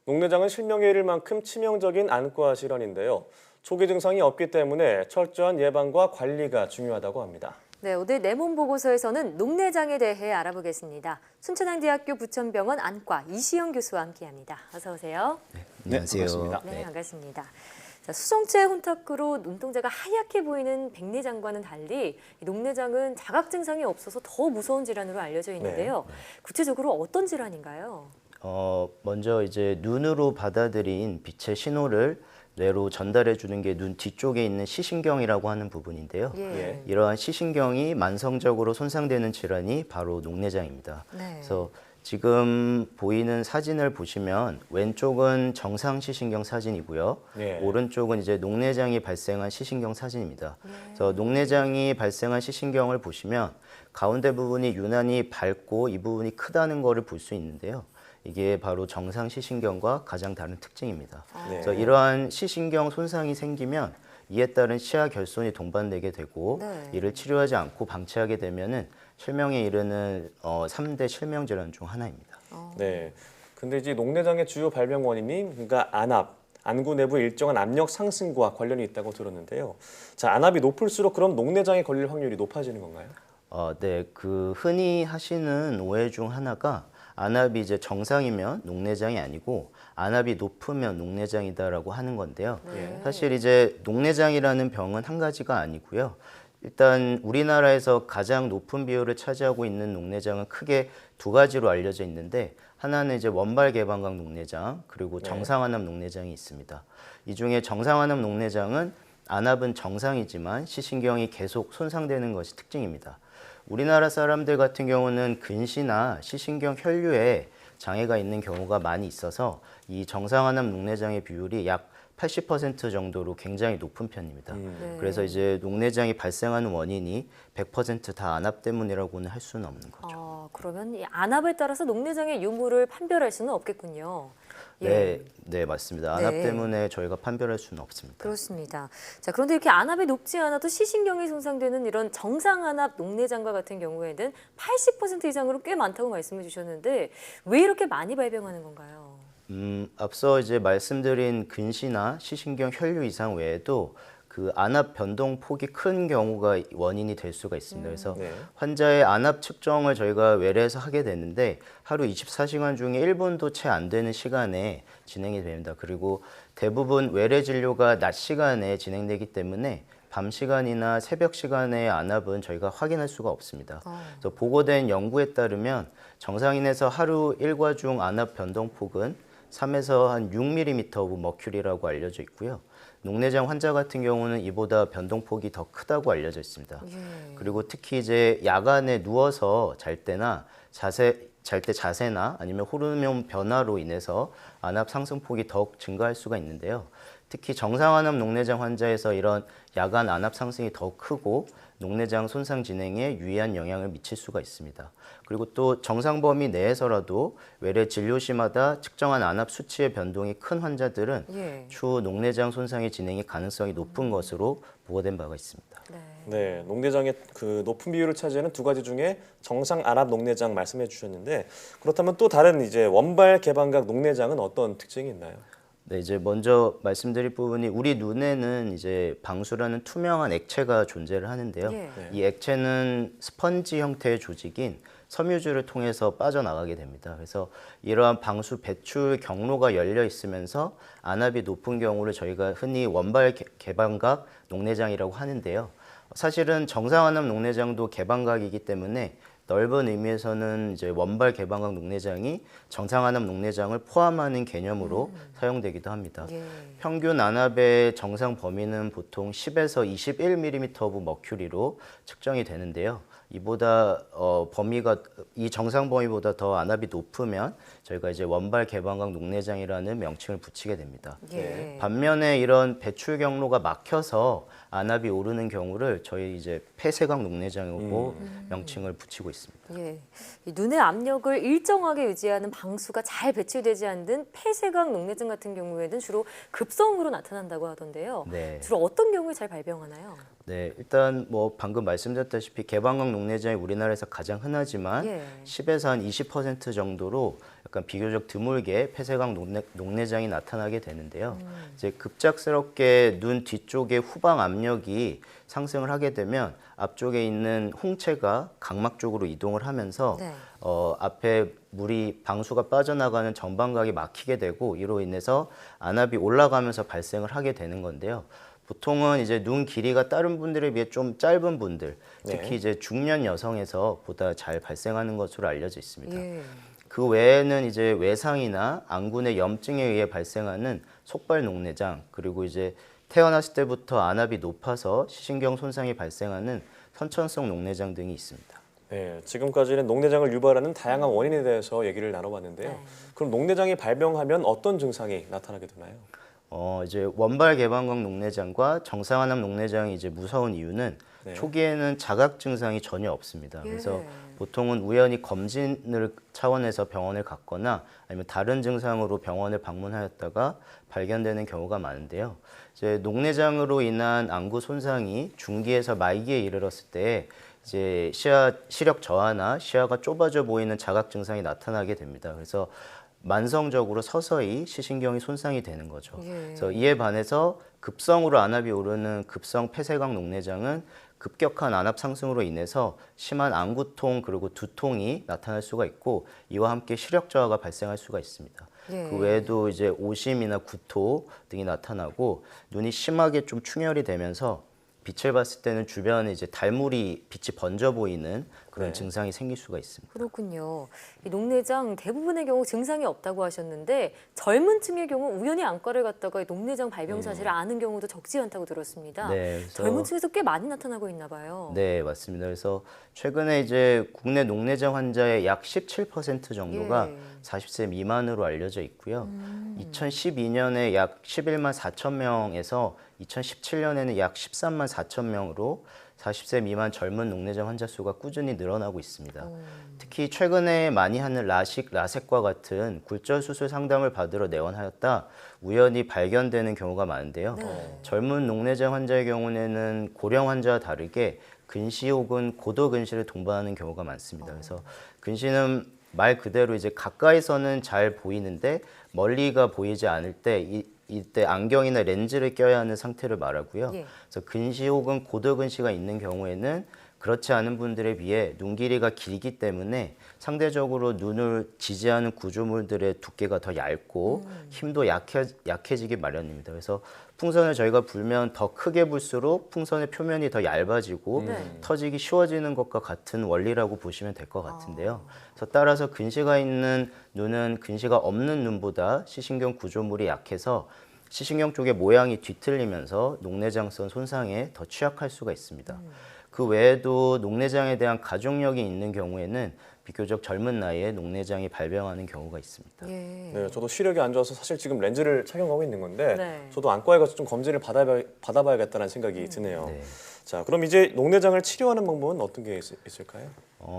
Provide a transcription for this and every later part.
녹내장은 실명에 이를 만큼 치명적인 안과 질환인데요. 초기 증상이 없기 때문에 철저한 예방과 관리가 중요하다고 합니다. 네, 오늘 내 몸 보고서에서는 녹내장에 대해 알아보겠습니다. 순천향대학교 부천병원 안과 이시영 교수와 함께합니다. 어서 오세요. 안녕하세요. 반갑습니다. 네, 반갑습니다. 자, 수정체 혼탁으로 눈동자가 하얗게 보이는 백내장과는 달리 이 녹내장은 자각 증상이 없어서 더 무서운 질환으로 알려져 있는데요. 구체적으로 어떤 질환인가요? 먼저 이제 눈으로 받아들인 빛의 신호를 뇌로 전달해 주는 게 눈 뒤쪽에 있는 시신경이라고 하는 부분인데요. 예. 이러한 시신경이 만성적으로 손상되는 질환이 바로 녹내장입니다. 네. 그래서 지금 보이는 사진을 보시면 왼쪽은 정상 시신경 사진이고요. 예. 오른쪽은 이제 녹내장이 발생한 시신경 사진입니다. 그래서 녹내장이 발생한 시신경을 보시면 가운데 부분이 유난히 밝고 이 부분이 크다는 것을 볼 수 있는데요. 이게 바로 정상 시신경과 가장 다른 특징입니다. 네. 그래서 이러한 시신경 손상이 생기면 이에 따른 시야 결손이 동반되게 되고 네. 이를 치료하지 않고 방치하게 되면은 실명에 이르는 3대 실명 질환 중 하나입니다. 네. 근데 이제 녹내장의 주요 발병 원인이 그러니까 안압, 안구 내부 일정한 압력 상승과 관련이 있다고 들었는데요. 자, 안압이 높을수록 그럼 녹내장에 걸릴 확률이 높아지는 건가요? 네, 그 흔히 하시는 오해 중 하나가 안압이 이제 정상이면 녹내장이 아니고 안압이 높으면 녹내장이다라고 하는 건데요. 사실 이제 녹내장이라는 병은 한 가지가 아니고요. 일단 우리나라에서 가장 높은 비율을 차지하고 있는 녹내장은 크게 두 가지로 알려져 있는데 하나는 이제 원발 개방각 녹내장 그리고 정상안압 녹내장이 있습니다. 이 중에 정상안압 녹내장은 안압은 정상이지만 시신경이 계속 손상되는 것이 특징입니다. 우리나라 사람들 같은 경우는 근시나 시신경 혈류에 장애가 있는 경우가 많이 있어서 이 정상안압 녹내장의 비율이 약 80% 정도로 굉장히 높은 편입니다. 그래서 이제 녹내장이 발생하는 원인이 100%다 안압 때문이라고는 할 수는 없는 거죠. 그러면 이 안압에 따라서 녹내장의 유무를 판별할 수는 없겠군요. 네, 맞습니다. 안압 네. 때문에 저희가 판별할 수는 없습니다. 그렇습니다. 자, 그런데 이렇게 안압이 높지 않아도 시신경이 손상되는 이런 정상안압 녹내장과 같은 경우에는 80% 이상으로 꽤 많다고 말씀해 주셨는데 왜 이렇게 많이 발병하는 건가요? 앞서 이제 말씀드린 근시나 시신경 혈류 이상 외에도 그 안압 변동 폭이 큰 경우가 원인이 될 수가 있습니다. 그래서 환자의 안압 측정을 저희가 외래에서 하게 되는데 하루 24시간 중에 1분도 채 안 되는 시간에 진행이 됩니다. 그리고 대부분 외래 진료가 낮 시간에 진행되기 때문에 밤 시간이나 새벽 시간의 안압은 저희가 확인할 수가 없습니다. 그래서 보고된 연구에 따르면 정상인에서 하루 일과 중 안압 변동폭은 3에서 한 6mm 오브 머큐리라고 알려져 있고요. 녹내장 환자 같은 경우는 이보다 변동폭이 더 크다고 알려져 있습니다. 그리고 특히 이제 야간에 누워서 잘 때나 잘 때 자세나 아니면 호르몬 변화로 인해서 안압 상승폭이 더욱 증가할 수가 있는데요. 특히 정상안압 녹내장 환자에서 이런 야간 안압 상승이 더욱 크고 녹내장 손상 진행에 유의한 영향을 미칠 수가 있습니다. 그리고 또 정상 범위 내에서라도 외래 진료시마다 측정한 안압 수치의 변동이 큰 환자들은 추후 녹내장 손상의 진행의 가능성이 높은 것으로 보고된 바가 있습니다. 네, 녹내장의 그 높은 비율을 차지하는 두 가지 중에 정상 안압 녹내장 말씀해 주셨는데 그렇다면 또 다른 이제 원발 개방각 녹내장은 어떤 특징이 있나요? 네, 이제 먼저 말씀드릴 부분이 우리 눈에는 이제 방수라는 투명한 액체가 존재를 하는데요. 이 액체는 스펀지 형태의 조직인 섬유줄을 통해서 빠져나가게 됩니다. 그래서 이러한 방수 배출 경로가 열려 있으면서 안압이 높은 경우를 저희가 흔히 원발 개방각 녹내장이라고 하는데요. 사실은 정상 안압 녹내장도 개방각이기 때문에 넓은 의미에서는 이제 원발 개방각 녹내장이 정상 안압 녹내장을 포함하는 개념으로 사용되기도 합니다. 평균 안압의 정상 범위는 보통 10에서 21mm 오브 머큐리로 측정이 되는데요. 이보다 범위가 이 정상 범위보다 더 안압이 높으면 저희가 이제 원발 개방각 녹내장이라는 명칭을 붙이게 됩니다. 반면에 이런 배출 경로가 막혀서 안압이 오르는 경우를 저희 이제 폐쇄각 녹내장이라고 명칭을 붙이고 있습니다. 이 눈의 압력을 일정하게 유지하는 방수가 잘 배출되지 않는 폐쇄각 녹내장 같은 경우에는 주로 급성으로 나타난다고 하던데요. 주로 어떤 경우에 잘 발병하나요? 네, 일단 뭐 방금 말씀드렸다시피 개방각 녹내장이 우리나라에서 가장 흔하지만 10에서 한 20% 정도로 약간 비교적 드물게 폐쇄각 녹내장이 나타나게 되는데요. 이제 급작스럽게 눈 뒤쪽의 후방 압력이 상승을 하게 되면 앞쪽에 있는 홍채가 각막 쪽으로 이동을 하면서 네. 앞에 물이 방수가 빠져나가는 정방각이 막히게 되고 이로 인해서 안압이 올라가면서 발생을 하게 되는 건데요. 보통은 이제 눈 길이가 다른 분들에 비해 좀 짧은 분들, 특히 네. 이제 중년 여성에서 보다 잘 발생하는 것으로 알려져 있습니다. 예. 그 외에는 이제 외상이나 안군의 염증에 의해 발생하는 속발 녹내장, 그리고 이제 태어났을 때부터 안압이 높아서 시신경 손상이 발생하는 선천성 녹내장 등이 있습니다. 네, 지금까지는 녹내장을 유발하는 다양한 원인에 대해서 얘기를 나눠봤는데요. 네. 그럼 녹내장이 발병하면 어떤 증상이 나타나게 되나요? 이제 원발 개방각 녹내장과 정상안압 녹내장이 이제 무서운 이유는 네. 초기에는 자각 증상이 전혀 없습니다. 예. 그래서 보통은 우연히 검진을 차원에서 병원을 갔거나 아니면 다른 증상으로 병원을 방문하였다가 발견되는 경우가 많은데요. 이제 녹내장으로 인한 안구 손상이 중기에서 말기에 이르렀을 때 이제 시력 저하나 시야가 좁아져 보이는 자각 증상이 나타나게 됩니다. 그래서 만성적으로 서서히 시신경이 손상이 되는 거죠. 예. 그래서 이에 반해서 급성으로 안압이 오르는 급성 폐쇄각 녹내장은 급격한 안압 상승으로 인해서 심한 안구통 그리고 두통이 나타날 수가 있고 이와 함께 시력 저하가 발생할 수가 있습니다. 예. 그 외에도 이제 오심이나 구토 등이 나타나고 눈이 심하게 좀 충혈이 되면서 빛을 봤을 때는 주변에 이제 달물이 빛이 번져 보이는 그런 네. 증상이 생길 수가 있습니다. 그렇군요. 이 녹내장 대부분의 경우 증상이 없다고 하셨는데 젊은 층의 경우 우연히 안과를 갔다가 이 녹내장 발병 사실을 아는 경우도 적지 않다고 들었습니다. 네, 그래서 젊은 층에서 꽤 많이 나타나고 있나 봐요. 네, 맞습니다. 그래서 최근에 이제 국내 녹내장 환자의 약 17% 정도가 예. 40세 미만으로 알려져 있고요. 2012년에 약 11만 4천 명에서 2017년에는 약 13만 4천 명으로 40세 미만 젊은 녹내장 환자 수가 꾸준히 늘어나고 있습니다. 특히 최근에 많이 하는 라식, 라섹과 같은 굴절 수술 상담을 받으러 내원하였다 우연히 발견되는 경우가 많은데요. 젊은 녹내장 환자의 경우에는 고령 환자와 다르게 근시 혹은 고도 근시를 동반하는 경우가 많습니다. 그래서 근시는 말 그대로 이제 가까이서는 잘 보이는데 멀리가 보이지 않을 때 이때 안경이나 렌즈를 껴야 하는 상태를 말하고요. 예. 그래서 근시 혹은 고도 근시가 있는 경우에는 그렇지 않은 분들에 비해 눈 길이가 길기 때문에 상대적으로 눈을 지지하는 구조물들의 두께가 더 얇고 힘도 약해지기 마련입니다. 그래서 풍선을 저희가 불면 더 크게 불수록 풍선의 표면이 더 얇아지고 터지기 쉬워지는 것과 같은 원리라고 보시면 될 것 같은데요. 그래서 따라서 근시가 있는 눈은 근시가 없는 눈보다 시신경 구조물이 약해서 시신경 쪽의 모양이 뒤틀리면서 녹내장성 손상에 더 취약할 수가 있습니다. 그 외에도 녹내장에 대한 가족력이 있는 경우에는 비교적 젊은 나이에 녹내장이 발병하는 경우가 있습니다. 예. 네, 저도 시력이 안 좋아서 사실 지금 렌즈를 착용하고 있는 건데 네. 저도 안과에 가서 좀 검진을 받아봐야겠다는 생각이 드네요. 네. 자, 그럼 이제 녹내장을 치료하는 방법은 어떤 게 있을까요?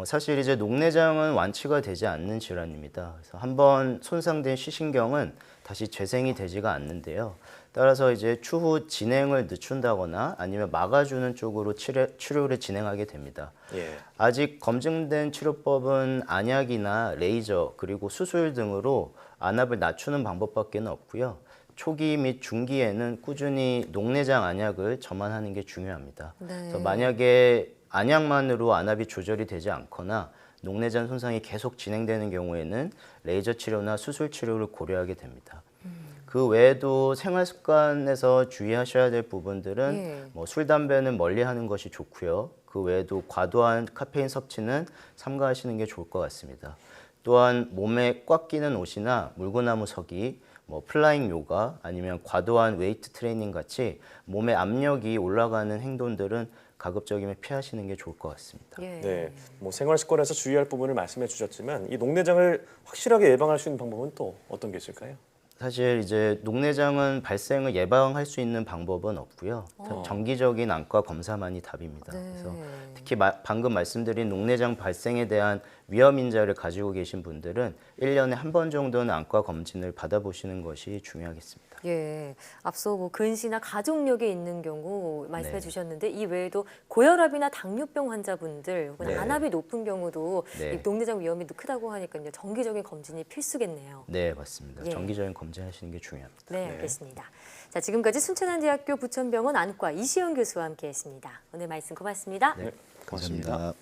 사실 이제 녹내장은 완치가 되지 않는 질환입니다. 그래서 한번 손상된 시신경은 다시 재생이 되지가 않는데요. 따라서 이제 추후 진행을 늦춘다거나 아니면 막아주는 쪽으로 치료를 진행하게 됩니다. 예. 아직 검증된 치료법은 안약이나 레이저 그리고 수술 등으로 안압을 낮추는 방법밖에 없고요. 초기 및 중기에는 꾸준히 녹내장 안약을 점안하는 게 중요합니다. 네. 그래서 만약에 안약만으로 안압이 조절이 되지 않거나 녹내장 손상이 계속 진행되는 경우에는 레이저 치료나 수술 치료를 고려하게 됩니다. 그 외에도 생활 습관에서 주의하셔야 될 부분들은 예. 뭐 술, 담배는 멀리하는 것이 좋고요. 그 외에도 과도한 카페인 섭취는 삼가하시는 게 좋을 것 같습니다. 또한 몸에 꽉 끼는 옷이나 물구나무 서기, 뭐 플라잉 요가 아니면 과도한 웨이트 트레이닝 같이 몸의 압력이 올라가는 행동들은 가급적이면 피하시는 게 좋을 것 같습니다. 예. 네, 뭐 생활 습관에서 주의할 부분을 말씀해 주셨지만 이 녹내장을 확실하게 예방할 수 있는 방법은 또 어떤 게 있을까요? 사실 이제 녹내장은 발생을 예방할 수 있는 방법은 없고요. 정기적인 안과 검사만이 답입니다. 네. 그래서 특히 방금 말씀드린 녹내장 발생에 대한 위험 인자를 가지고 계신 분들은 1년에 한 번 정도는 안과 검진을 받아보시는 것이 중요하겠습니다. 예, 앞서 뭐 근시나 가족력에 있는 경우 말씀해 네. 주셨는데 이 외에도 고혈압이나 당뇨병 환자분들 혹은 네. 안압이 높은 경우도 네. 이 녹내장 위험이 크다고 하니까요. 정기적인 검진이 필수겠네요. 네, 맞습니다. 예. 정기적인 검진하시는 게 중요합니다. 네, 알겠습니다. 자, 지금까지 순천한대학교 부천병원 안과 이시영 교수와 함께했습니다. 오늘 말씀 고맙습니다. 네, 고맙습니다.